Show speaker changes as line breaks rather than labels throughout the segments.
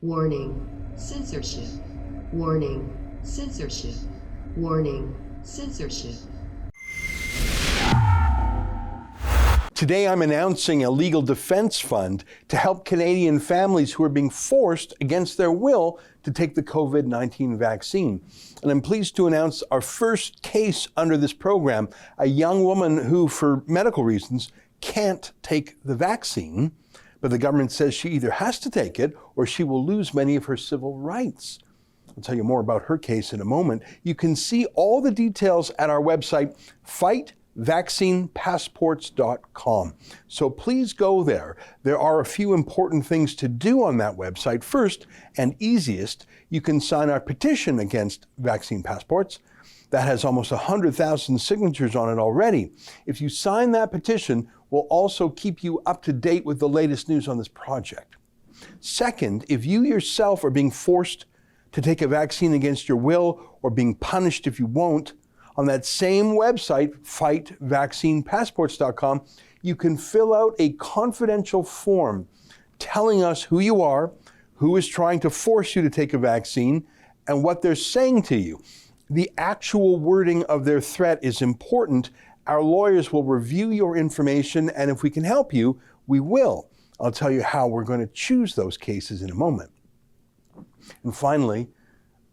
Warning, censorship. Warning, censorship. Warning, censorship.
Today I'm announcing a legal defense fund to help Canadian families who are being forced against their will to take the COVID-19 vaccine. And I'm pleased to announce our first case under this program, a young woman who, for medical reasons, can't take the vaccine, but the government says she either has to take it or she will lose many of her civil rights. I'll tell you more about her case in a moment. You can see all the details at our website, fightvaccinepassports.com. So please go there. There are a few important things to do on that website. First, and easiest, you can sign our petition against vaccine passports. That has almost 100,000 signatures on it already. If you sign that petition, we'll also keep you up to date with the latest news on this project. Second, if you yourself are being forced to take a vaccine against your will or being punished if you won't, on that same website, fightvaccinepassports.com, you can fill out a confidential form telling us who you are, who is trying to force you to take a vaccine, and what they're saying to you. The actual wording of their threat is important. Our lawyers will review your information, and if we can help you, we will. I'll tell you how we're going to choose those cases in a moment. And finally,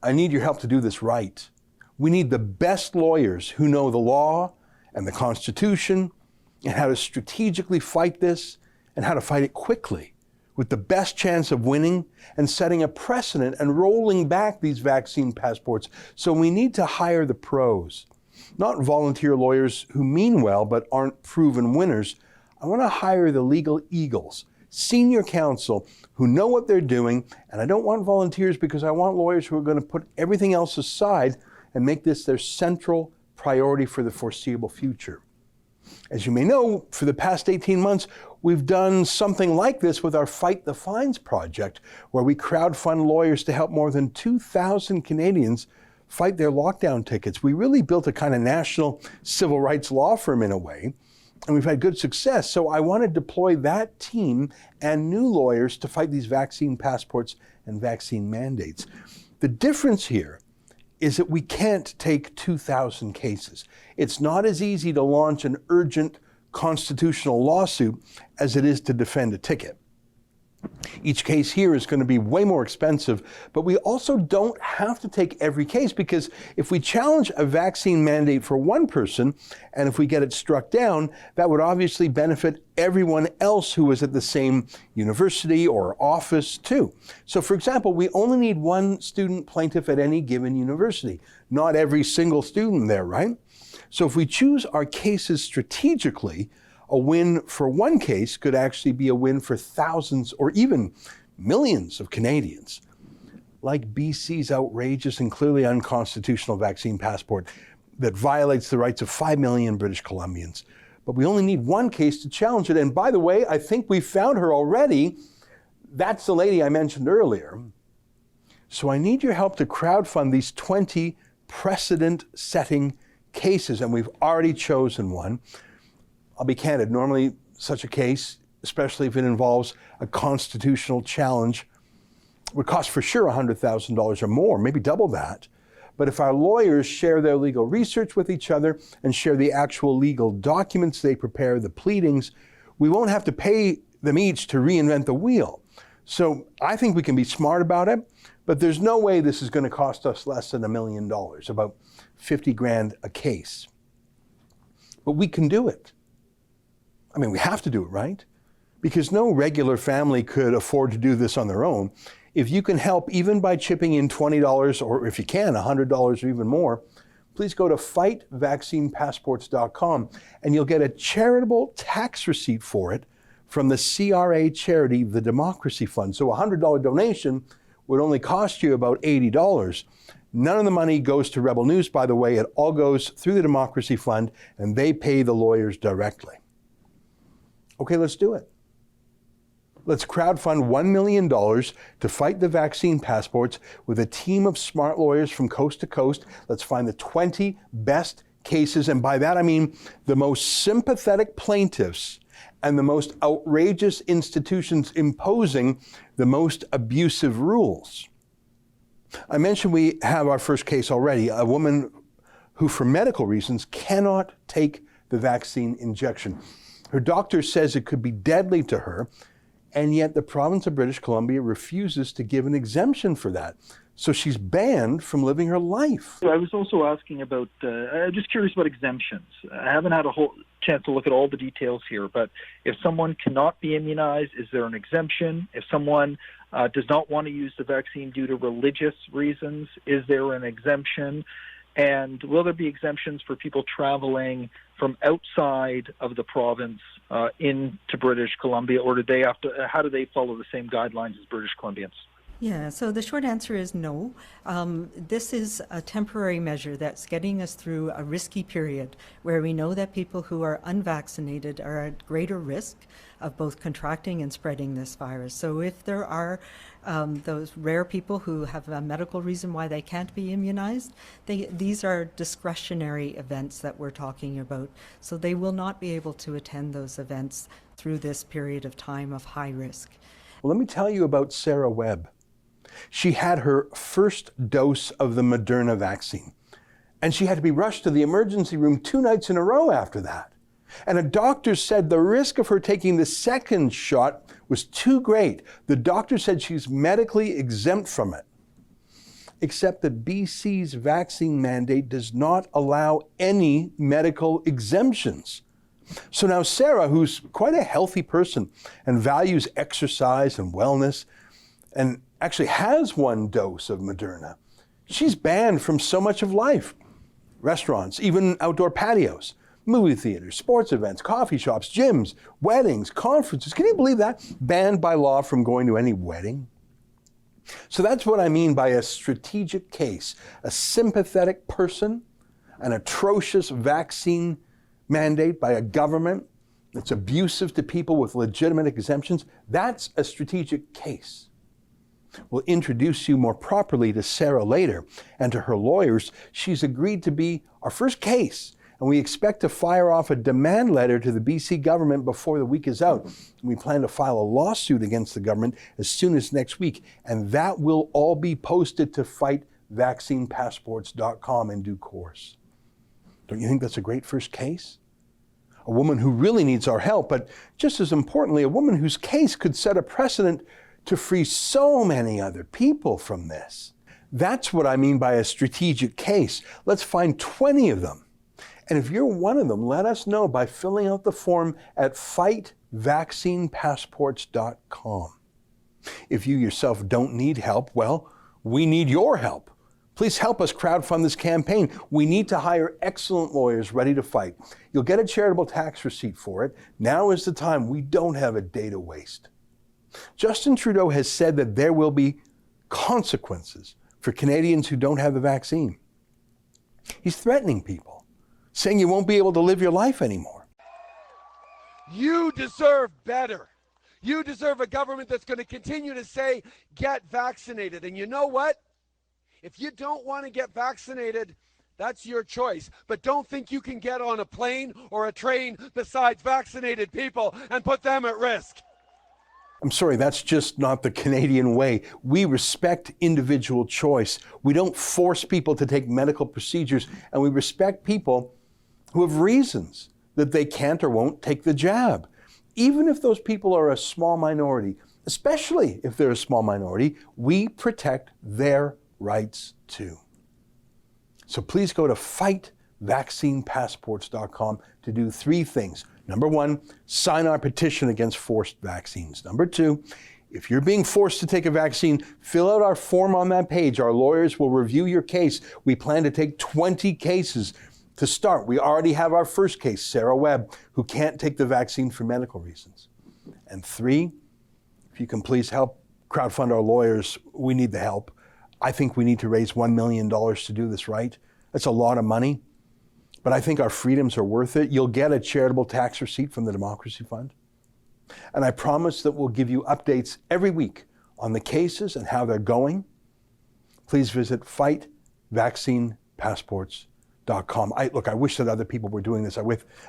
I need your help to do this right. We need the best lawyers who know the law and the Constitution and how to strategically fight this and how to fight it quickly with the best chance of winning and setting a precedent and rolling back these vaccine passports. So we need to hire the pros, not volunteer lawyers who mean well but aren't proven winners. I want to hire the legal eagles, senior counsel who know what they're doing, and I don't want volunteers because I want lawyers who are going to put everything else aside and make this their central priority for the foreseeable future. As you may know, for the past 18 months, we've done something like this with our Fight the Fines project, where we crowdfund lawyers to help more than 2,000 Canadians fight their lockdown tickets. We really built a kind of national civil rights law firm in a way, and we've had good success. So I want to deploy that team and new lawyers to fight these vaccine passports and vaccine mandates. The difference here is that we can't take 2,000 cases. It's not as easy to launch an urgent constitutional lawsuit as it is to defend a ticket. Each case here is going to be way more expensive, but we also don't have to take every case, because if we challenge a vaccine mandate for one person, and if we get it struck down, that would obviously benefit everyone else who is at the same university or office too. So for example, we only need one student plaintiff at any given university, not every single student there, right? So if we choose our cases strategically, a win for one case could actually be a win for thousands or even millions of Canadians. Like BC's outrageous and clearly unconstitutional vaccine passport that violates the rights of 5 million British Columbians. But we only need one case to challenge it. And by the way, I think we found her already. That's the lady I mentioned earlier. So I need your help to crowdfund these 20 precedent-setting cases, and we've already chosen one. I'll be candid, normally such a case, especially if it involves a constitutional challenge, would cost for sure $100,000 or more, maybe double that. But if our lawyers share their legal research with each other and share the actual legal documents they prepare, the pleadings, we won't have to pay them each to reinvent the wheel. So I think we can be smart about it, but there's no way this is going to cost us less than $1 million, about 50 grand a case. But we can do it. I mean, we have to do it, right? Because no regular family could afford to do this on their own. If you can help even by chipping in $20, or if you can, $100 or even more, please go to fightvaccinepassports.com and you'll get a charitable tax receipt for it from the CRA charity, the Democracy Fund. So a $100 donation would only cost you about $80. None of the money goes to Rebel News, by the way. It all goes through the Democracy Fund, and they pay the lawyers directly. Okay, let's do it. Let's crowdfund $1 million to fight the vaccine passports with a team of smart lawyers from coast to coast. Let's find the 20 best cases, and by that I mean the most sympathetic plaintiffs and the most outrageous institutions imposing the most abusive rules. I mentioned we have our first case already, a woman who for medical reasons cannot take the vaccine injection. Her doctor says it could be deadly to her, and yet the province of British Columbia refuses to give an exemption for that. So she's banned from living her life.
I was also asking about, I'm just curious about exemptions. I haven't had a whole chance to look at all the details here, but if someone cannot be immunized, is there an exemption? If someone does not want to use the vaccine due to religious reasons, is there an exemption? And will there be exemptions for people traveling from outside of the province into British Columbia, or do they have to, how do they follow the same guidelines as British Columbians?
Yeah, so the short answer is no. This is a temporary measure that's getting us through a risky period where we know that people who are unvaccinated are at greater risk of both contracting and spreading this virus. So if there are those rare people who have a medical reason why they can't be immunized, these are discretionary events that we're talking about. So they will not be able to attend those events through this period of time of high risk.
Well, let me tell you about Sarah Webb. She had her first dose of the Moderna vaccine, and she had to be rushed to the emergency room 2 nights in a row after that. And a doctor said the risk of her taking the second shot was too great. The doctor said she's medically exempt from it, except that BC's vaccine mandate does not allow any medical exemptions. So now Sarah, who's quite a healthy person and values exercise and wellness, and actually has 1 dose of Moderna, she's banned from so much of life. Restaurants, even outdoor patios, movie theaters, sports events, coffee shops, gyms, weddings, conferences. Can you believe that? Banned by law from going to any wedding. So that's what I mean by a strategic case. A sympathetic person, an atrocious vaccine mandate by a government that's abusive to people with legitimate exemptions. That's a strategic case. We'll introduce you more properly to Sarah later and to her lawyers. She's agreed to be our first case, and we expect to fire off a demand letter to the BC government before the week is out. We plan to file a lawsuit against the government as soon as next week, and that will all be posted to fightvaccinepassports.com in due course. Don't you think that's a great first case? A woman who really needs our help, but just as importantly, a woman whose case could set a precedent to free so many other people from this. That's what I mean by a strategic case. Let's find 20 of them. And if you're one of them, let us know by filling out the form at fightvaccinepassports.com. If you yourself don't need help, well, we need your help. Please help us crowdfund this campaign. We need to hire excellent lawyers ready to fight. You'll get a charitable tax receipt for it. Now is the time. We don't have a day to waste. Justin Trudeau has said that there will be consequences for Canadians who don't have the vaccine. He's threatening people, saying you won't be able to live your life anymore.
You deserve better. You deserve a government that's going to continue to say, get vaccinated. And you know what? If you don't want to get vaccinated, that's your choice. But don't think you can get on a plane or a train besides vaccinated people and put them at risk.
I'm sorry, that's just not the Canadian way. We respect individual choice. We don't force people to take medical procedures, and we respect people who have reasons that they can't or won't take the jab. Even if those people are a small minority, especially if they're a small minority, we protect their rights too. So please go to fightvaccinepassports.com to do 3 things. Number 1, sign our petition against forced vaccines. Number 2, if you're being forced to take a vaccine, fill out our form on that page. Our lawyers will review your case. We plan to take 20 cases to start. We already have our first case, Sarah Webb, who can't take the vaccine for medical reasons. And 3, if you can please help crowdfund our lawyers, we need the help. I think we need to raise $1 million to do this right. That's a lot of money. But I think our freedoms are worth it. You'll get a charitable tax receipt from the Democracy Fund. And I promise that we'll give you updates every week on the cases and how they're going. Please visit fightvaccinepassports.com. Look, I wish that other people were doing this. I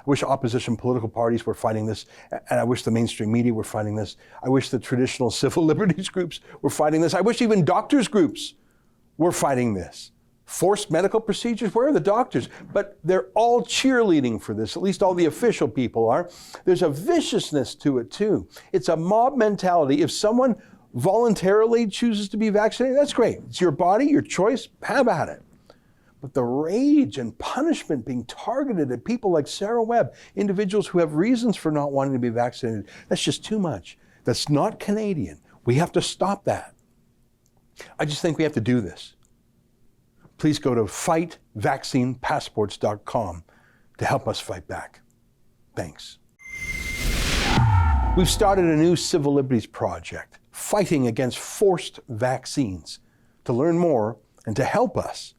wish opposition political parties were fighting this, and I wish the mainstream media were fighting this. I wish the traditional civil liberties groups were fighting this. I wish even doctors' groups were fighting this. Forced medical procedures, where are the doctors? But they're all cheerleading for this, at least all the official people are. There's a viciousness to it too. It's a mob mentality. If someone voluntarily chooses to be vaccinated, that's great. It's your body, your choice, have at it. But the rage and punishment being targeted at people like Sarah Webb, individuals who have reasons for not wanting to be vaccinated, that's just too much. That's not Canadian. We have to stop that. I just think we have to do this. Please go to fightvaccinepassports.com to help us fight back. Thanks. We've started a new civil liberties project, fighting against forced vaccines. To learn more and to help us,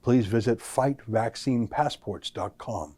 please visit fightvaccinepassports.com.